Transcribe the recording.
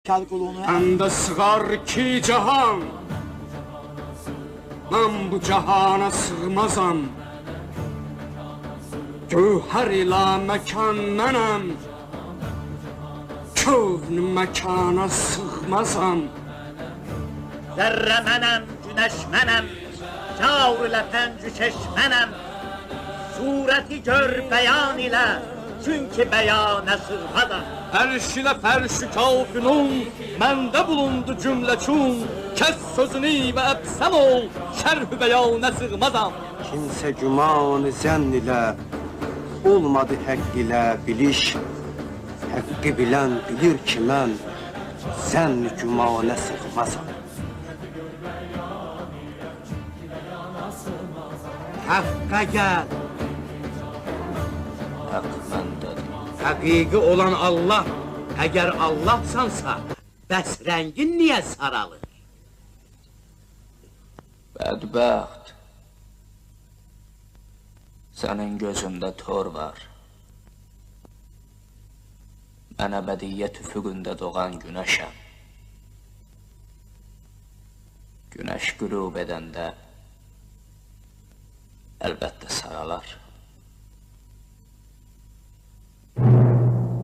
Kal qolunu. Məndə sığar ki cahan, mən bu cahana sığmazam. Gövhər ilə məkan mənəm, kövn məkana sığmazam. Zərrə mənəm, günəş mənəm, şaur ilə pəncü çeş mənəm. Surəti gör bəyan ilə, çünki bəyana sığmazam. Ərş ilə fərş-ü kafinun, məndə bulundu cümləçun. Kəs sözünü və əbsəm ol, şərh-ü bəyana sığmazam. Kimsə güman zənn ilə, olmadı həqq ilə biliş. Həqqi bilən bilir ki mən, zənn-i gümanə sığmazam. Haqqa gəl. Haqq məndədir. Həqiqi olan Allah. Əgər Allahsansa, bəs rəngin niyə saralır? Bədbəxt. Sənin gözündə tor var. Mən əbədiyyət üfüqündə doğan günəşəm. Günəş qürub edəndə əlbəttə saralar.